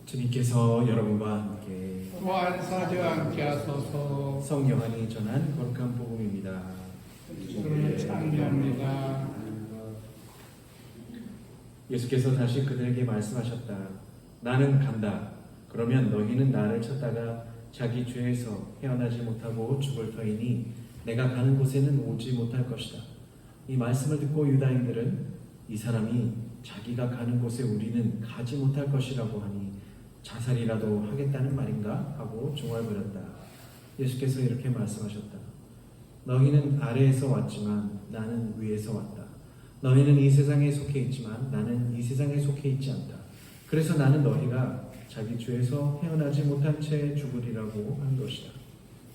주님께서 여러분과 함께 또한 사제와 함께 하소서. 성요한이 전한 거룩한 복음입니다. 주를 찬미합니다. 예수께서 다시 그들에게 말씀하셨다. 나는 간다. 그러면 너희는 나를 찾다가 자기 죄에서 헤어나지 못하고 죽을 터이니 내가 가는 곳에는 오지 못할 것이다. 이 말씀을 듣고 유다인들은 이 사람이 자기가 가는 곳에 우리는 가지 못할 것이라고 하니 자살이라도 하겠다는 말인가 하고 중얼거렸다. 예수께서 이렇게 말씀하셨다. 너희는 아래에서 왔지만 나는 위에서 왔다. 너희는 이 세상에 속해 있지만 나는 이 세상에 속해 있지 않다. 그래서 나는 너희가 자기 죄에서 헤어나지 못한 채 죽으리라고 한 것이다.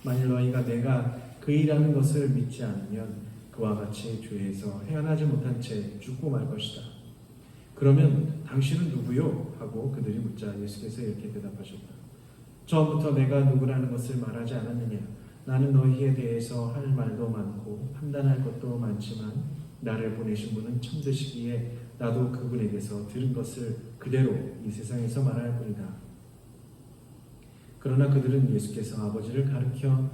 만일 너희가 내가 그이라는 것을 믿지 않으면 그와 같이 죄에서 헤어나지 못한 채 죽고 말 것이다. 그러면 당신은 누구요? 하고 그들이 묻자 예수께서 이렇게 대답하셨다. 처음부터 내가 누구라는 것을 말하지 않았느냐? 나는 너희에 대해서 할 말도 많고 판단할 것도 많지만 나를 보내신 분은 참되시기에 나도 그분에게서 들은 것을 그대로 이 세상에서 말할 뿐이다. 그러나 그들은 예수께서 아버지를 가르쳐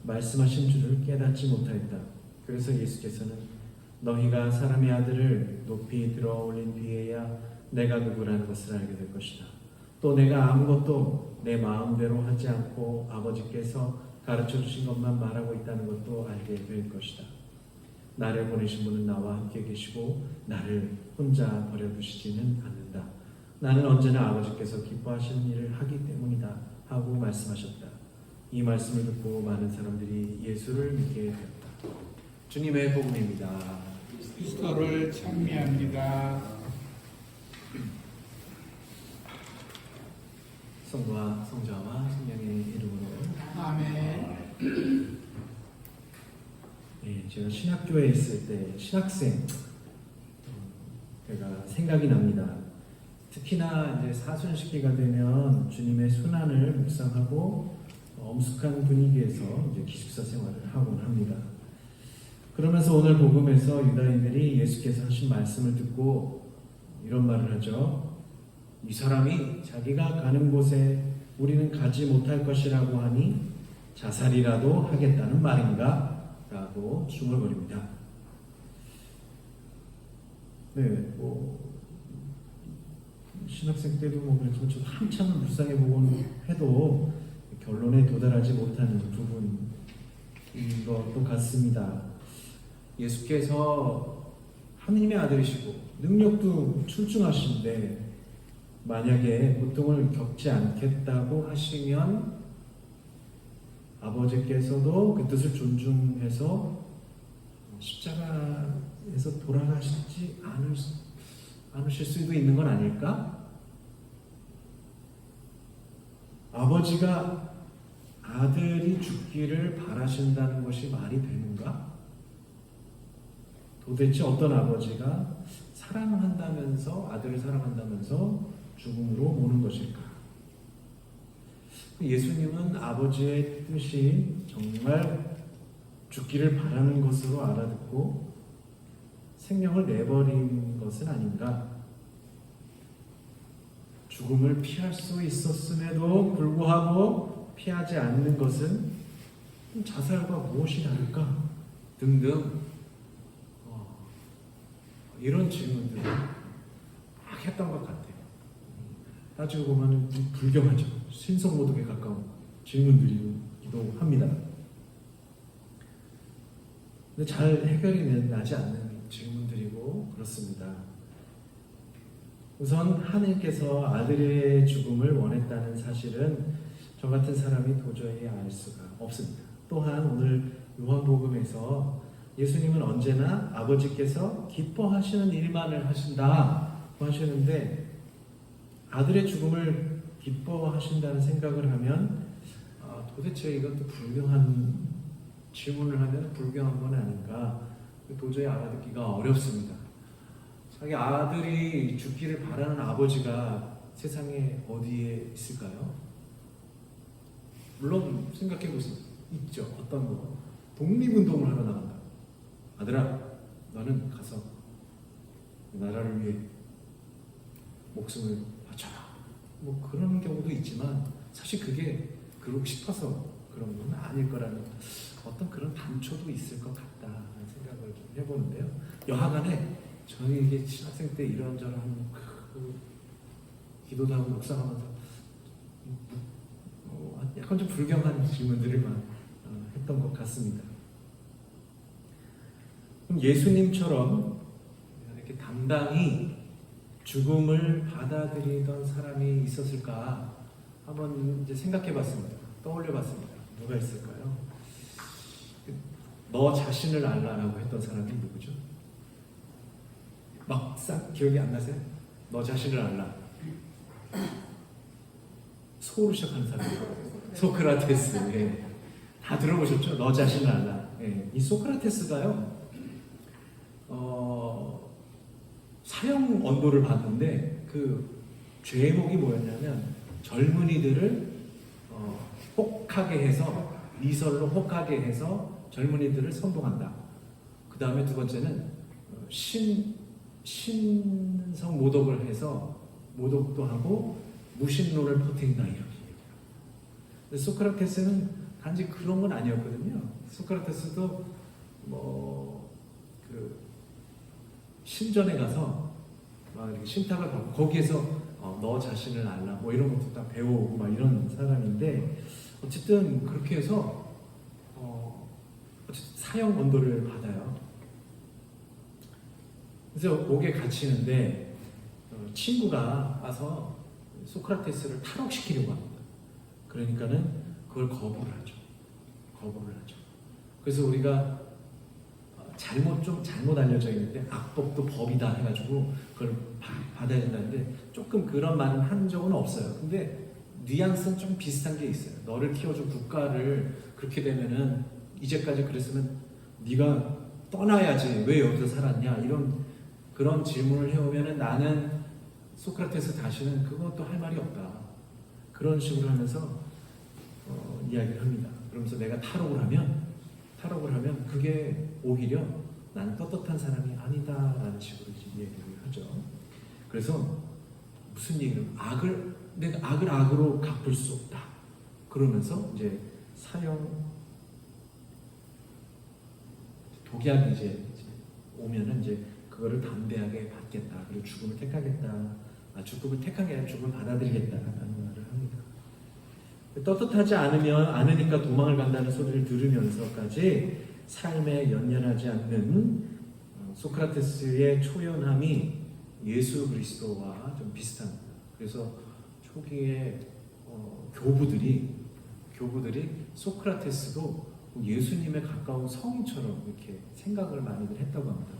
말씀하신 줄을 깨닫지 못하였다. 그래서 예수께서는 너희가 사람의 아들을 높이 들어 올린 뒤에야 내가 누구라는 것을 알게 될 것이다. 또 내가 아무것도 내 마음대로 하지 않고 아버지께서 가르쳐 주신 것만 말하고 있다는 것도 알게 될 것이다. 나를 보내신 분은 나와 함께 계시고 나를 혼자 버려두시지는 않는다. 나는 언제나 아버지께서 기뻐하시는 일을 하기 때문이다 하고 말씀하셨다. 이 말씀을 듣고 많은 사람들이 예수를 믿게 되었다. 주님의 복음입니다. 그리스도를 찬미합니다. 성부와 성자와 성령의 이름으로 아멘. 네, 제가 신학교에 있을 때 신학생 제가 생각이 납니다. 특히나 이제 사순식기가 되면 주님의 순환을 묵상하고 엄숙한 분위기에서 이제 기숙사 생활을 하곤 합니다. 그러면서 오늘 복음에서 유다인들이 예수께서 하신 말씀을 듣고 이런 말을 하죠. 이 사람이 자기가 가는 곳에 우리는 가지 못할 것이라고 하니 자살이라도 하겠다는 말인가? 라고 중얼거립니다. 네, 신학생 때도 그래서 좀 한참을 묵상해보곤 해도 결론에 도달하지 못하는 부분인 것도 같습니다. 예수께서 하느님의 아들이시고 능력도 출중하신데 만약에 고통을 겪지 않겠다고 하시면 아버지께서도 그 뜻을 존중해서 십자가에서 돌아가시지 않으실 수도 있는 건 아닐까? 아버지가 아들이 죽기를 바라신다는 것이 말이 되는가? 도대체 어떤 아버지가 사랑한다면서 아들을 사랑한다면서 죽음으로 모는 것일까? 예수님은 아버지의 뜻이 정말 죽기를 바라는 것으로 알아듣고 생명을 내버린 것은 아닌가? 죽음을 피할 수 있었음에도 불구하고 피하지 않는 것은 자살과 무엇이 다를까? 등등 이런 질문들을 막 했던 것 같아요. 따지고 보면 불경하죠. 신성모독에 가까운 질문들이기도 합니다. 근데 잘 해결이 나지 않는 질문들이고 그렇습니다. 우선 하나님께서 아들의 죽음을 원했다는 사실은 저 같은 사람이 도저히 알 수가 없습니다. 또한 오늘 요한복음에서 예수님은 언제나 아버지께서 기뻐하시는 일만을 하신다고 하시는데 아들의 죽음을 기뻐하신다는 생각을 하면 도대체 이것도 불경한 질문을 하면 불경한 건 아닌가 도저히 알아듣기가 어렵습니다. 자기 아들이 죽기를 바라는 아버지가 세상에 어디에 있을까요? 물론 생각해 보세요. 있죠. 어떤 거 독립운동을 하러 나간다. 아들아, 너는 가서 나라를 위해 목숨을 바쳐라. 뭐 그런 경우도 있지만 사실 그게 그러고 싶어서 그런 건 아닐 거라는 어떤 그런 단초도 있을 것 같다는 생각을 좀 해보는데요. 여하간에 저는 이게 신학생 때 이런저런 기도도 하고 묵상하면서 약간 좀 불경한 질문들을 막 했던 것 같습니다. 그럼 예수님처럼 이렇게 당당히 죽음을 받아들이던 사람이 있었을까 한번 이제 생각해봤습니다. 떠올려봤습니다. 누가 있을까요? 너 자신을 알라라고 했던 사람이 누구죠? 막상 기억이 안 나세요? 너 자신을 알라. 소로 시작하는 사람. 소크라테스. 예. 다 들어보셨죠? 너 자신을 알라. 예. 이 소크라테스가요. 사형 언도를 받는데 그 죄목이 뭐였냐면 젊은이들을 혹하게 해서 미설로 혹하게 해서 젊은이들을 선동한다. 그 다음에 두 번째는 신성 모독을 해서 모독도 하고 무신론을 퍼뜨린다 이렇게 얘기해요. 소크라테스는 단지 그런 건 아니었거든요. 소크라테스도 신전에 가서 막 이렇게 신탁을 받고 거기에서 너 자신을 알라 뭐 이런 것도 다 배우고 막 이런 사람인데 어쨌든 그렇게 해서 어쨌든 사형 언도를 받아요. 그래서 옥에 갇히는데 친구가 와서 소크라테스를 탈옥시키려고 합니다. 그러니까는 그걸 거부를 하죠. 그래서 우리가 잘못 알려져 있는데 악법도 법이다 해가지고 그걸 받아야 된다는데 조금 그런 말은 한 적은 없어요. 근데 뉘앙스는 좀 비슷한 게 있어요. 너를 키워준 국가를 그렇게 되면은 이제까지 그랬으면 네가 떠나야지 왜 여기서 살았냐 이런 그런 질문을 해오면은 나는 소크라테스 다시는 그것도 할 말이 없다. 그런 식으로 하면서 이야기를 합니다. 그러면서 내가 탈옥을 하면 그게 오히려 나는 떳떳한 사람이 아니다라는 식으로 얘기를 하죠. 그래서 무슨 얘기를 내가 악을 악으로 갚을 수 없다. 그러면서 이제 독약이 이제 오면은 이제 그거를 담대하게 받겠다. 그리고 죽음을 택하겠다. 죽음을 택한 게 아니라 죽음을 받아들이겠다라는 말을 합니다. 떳떳하지 않으니까 도망을 간다는 소리를 들으면서까지 삶에 연연하지 않는 소크라테스의 초연함이 예수 그리스도와 좀 비슷합니다. 그래서 초기에 교부들이 소크라테스도 예수님에 가까운 성인처럼 이렇게 생각을 많이들 했다고 합니다.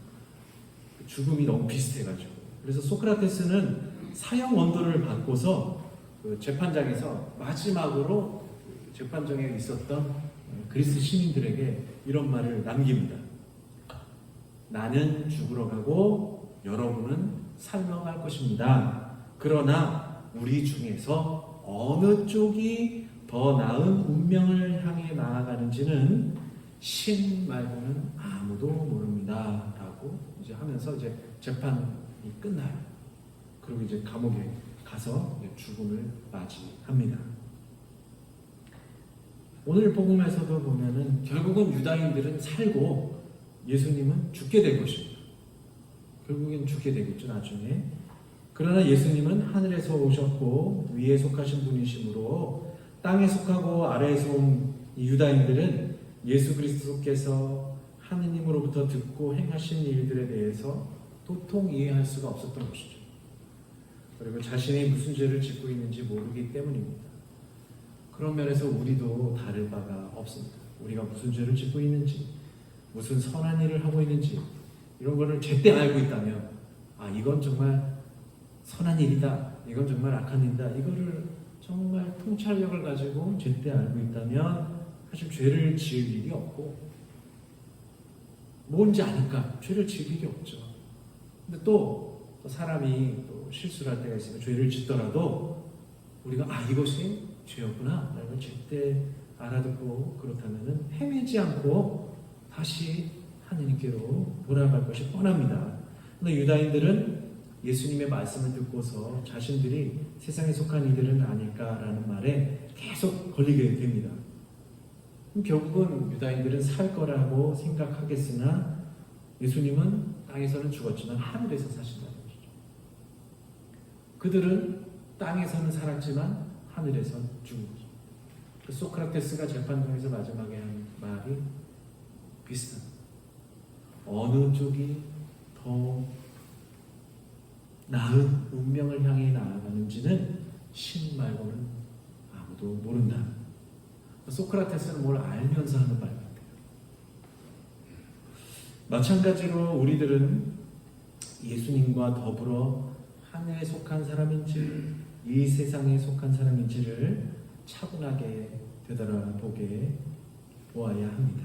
죽음이 너무 비슷해가지고. 그래서 소크라테스는 사형 언도를 받고서 그 재판장에서 마지막으로 재판정에 있었던 그리스 시민들에게 이런 말을 남깁니다. 나는 죽으러 가고 여러분은 살아갈 것입니다. 그러나 우리 중에서 어느 쪽이 더 나은 운명을 향해 나아가는지는 신 말고는 아무도 모릅니다. 라고 이제 하면서 이제 재판이 끝나요. 그리고 이제 감옥에 가서 죽음을 맞이합니다. 오늘 복음에서도 보면은 결국은 유다인들은 살고 예수님은 죽게 될 것입니다. 결국엔 죽게 되겠죠, 나중에. 그러나 예수님은 하늘에서 오셨고 위에 속하신 분이시므로 땅에 속하고 아래에서 온 유다인들은 예수 그리스도께서 하느님으로부터 듣고 행하신 일들에 대해서 도통 이해할 수가 없었던 것이죠. 그리고 자신이 무슨 죄를 짓고 있는지 모르기 때문입니다. 그런 면에서 우리도 다를 바가 없습니다. 우리가 무슨 죄를 짓고 있는지, 무슨 선한 일을 하고 있는지 이런 거를 제때 알고 있다면 이건 정말 선한 일이다, 이건 정말 악한 일이다, 이거를 정말 통찰력을 가지고 제때 알고 있다면 사실 죄를 지을 일이 없고 뭔지 아니까 죄를 지을 일이 없죠. 근데 또 사람이 또 실수를 할 때가 있으면 죄를 짓더라도 우리가 이것이 죄였구나 라는 걸 제때 알아듣고 그렇다면 헤매지 않고 다시 하느님께로 돌아갈 것이 뻔합니다. 근데 유다인들은 예수님의 말씀을 듣고서 자신들이 세상에 속한 이들은 아닐까라는 말에 계속 걸리게 됩니다. 결국은 유다인들은 살 거라고 생각하겠으나 예수님은 땅에서는 죽었지만 하늘에서 사신다는 것이죠. 그들은 땅에서는 살았지만 하늘에서 죽은 거죠. 그 소크라테스가 재판정에서 마지막에 한 말이 비슷한, 어느 쪽이 더 나은 운명을 향해 나아가는지는 신 말고는 아무도 모른다. 소크라테스는 뭘 알면서 하는 말 같아요. 마찬가지로 우리들은 예수님과 더불어 하늘에 속한 사람인지 이 세상에 속한 사람인지를 차분하게 되돌아보게 보아야 합니다.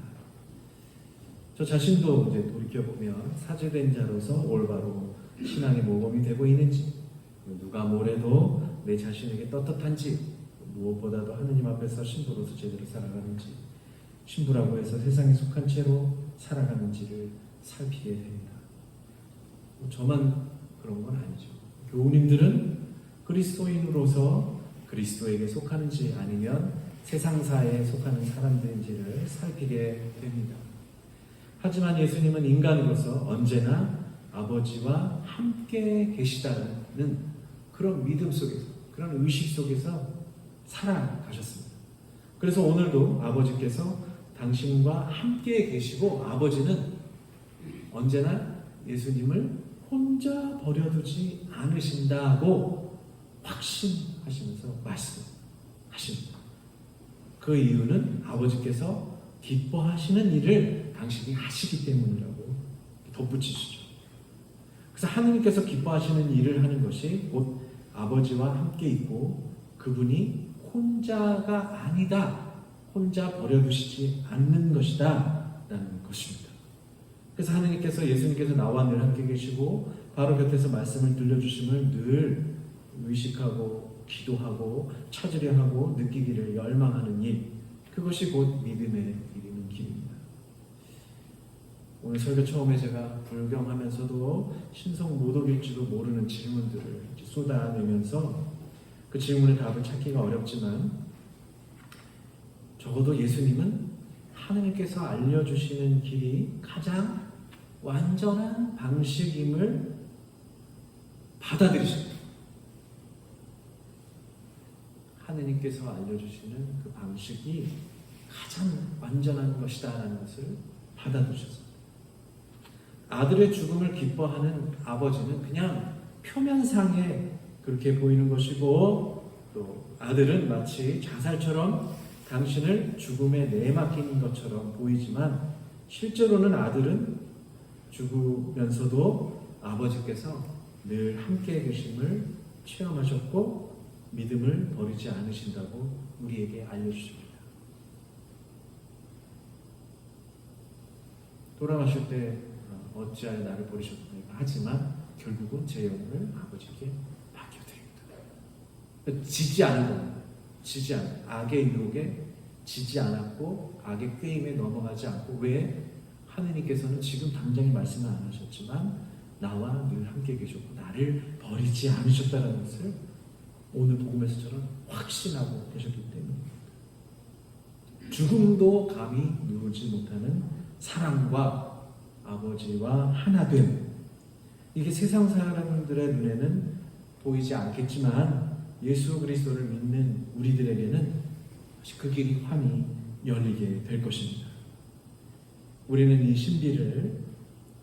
저 자신도 이제 돌이켜보면 사제된 자로서 올바로 신앙의 모범이 되고 있는지, 누가 뭐래도 내 자신에게 떳떳한지, 무엇보다도 하느님 앞에서 신부로서 제대로 살아가는지, 신부라고 해서 세상에 속한 채로 살아가는지를 살피게 됩니다. 저만 그런 건 아니죠. 교우님들은 그리스도인으로서 그리스도에게 속하는지 아니면 세상사에 속하는 사람들인지를 살피게 됩니다. 하지만 예수님은 인간으로서 언제나 아버지와 함께 계시다는 그런 믿음 속에서, 그런 의식 속에서 살아가셨습니다. 그래서 오늘도 아버지께서 당신과 함께 계시고 아버지는 언제나 예수님을 혼자 버려두지 않으신다고 확신하시면서 말씀하십니다. 그 이유는 아버지께서 기뻐하시는 일을 당신이 하시기 때문이라고 덧붙이시죠. 그래서 하느님께서 기뻐하시는 일을 하는 것이 곧 아버지와 함께 있고 그분이 혼자가 아니다, 혼자 버려두시지 않는 것이다 라는 것입니다. 그래서 하느님께서, 예수님께서 나와 늘 함께 계시고 바로 곁에서 말씀을 들려주심을 늘 의식하고 기도하고 찾으려 하고 느끼기를 열망하는 일, 그것이 곧 믿음의 이르는 길입니다. 오늘 설교 처음에 제가 불경하면서도 신성 모독일지도 모르는 질문들을 쏟아내면서 그 질문의 답을 찾기가 어렵지만 적어도 예수님은 하느님께서 알려주시는 길이 가장 완전한 방식임을 받아들이십니다. 하느님께서 알려주시는 그 방식이 가장 완전한 것이다라는 것을 받아들이셨습니다. 아들의 죽음을 기뻐하는 아버지는 그냥 표면상에 그렇게 보이는 것이고, 또 아들은 마치 자살처럼 당신을 죽음에 내맡긴 것처럼 보이지만 실제로는 아들은 죽으면서도 아버지께서 늘 함께 계심을 체험하셨고 믿음을 버리지 않으신다고 우리에게 알려주십니다. 돌아가실 때 어찌하여 나를 버리셨습니까? 하지만 결국은 제 영혼을 아버지께 맡겨드립니다. 지지 않은 겁니다. 지지 않은, 악의 유혹에 지지 않았고 악의 꾀임에 넘어가지 않고, 왜? 하느님께서는 지금 당장의 말씀은 안 하셨지만 나와 늘 함께 계셨고 나를 버리지 않으셨다는 것을 오늘 복음에서처럼 확신하고 계셨기 때문입니다. 죽음도 감히 누르지 못하는 사랑과 아버지와 하나됨, 이게 세상 사람들의 눈에는 보이지 않겠지만 예수 그리스도를 믿는 우리들에게는 그 길이 환히 열리게 될 것입니다. 우리는 이 신비를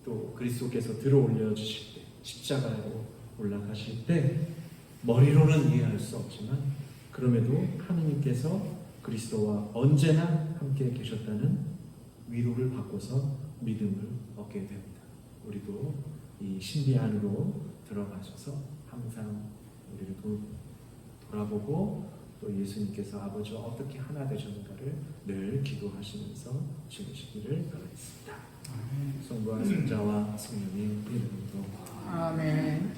또 그리스도께서 들어올려 주실 때, 십자가로 올라가실 때 머리로는 이해할 수 없지만 그럼에도 하느님께서 그리스도와 언제나 함께 계셨다는 위로를 받고서 믿음을 얻게 됩니다. 우리도 이 신비 안으로 들어가셔서 항상 우리를 돌아보고 또 예수님께서 아버지와 어떻게 하나 되셨는가를 늘 기도하시면서 지내시기를 바라겠습니다. 성부와 성자와 성령의 이름으로 아멘.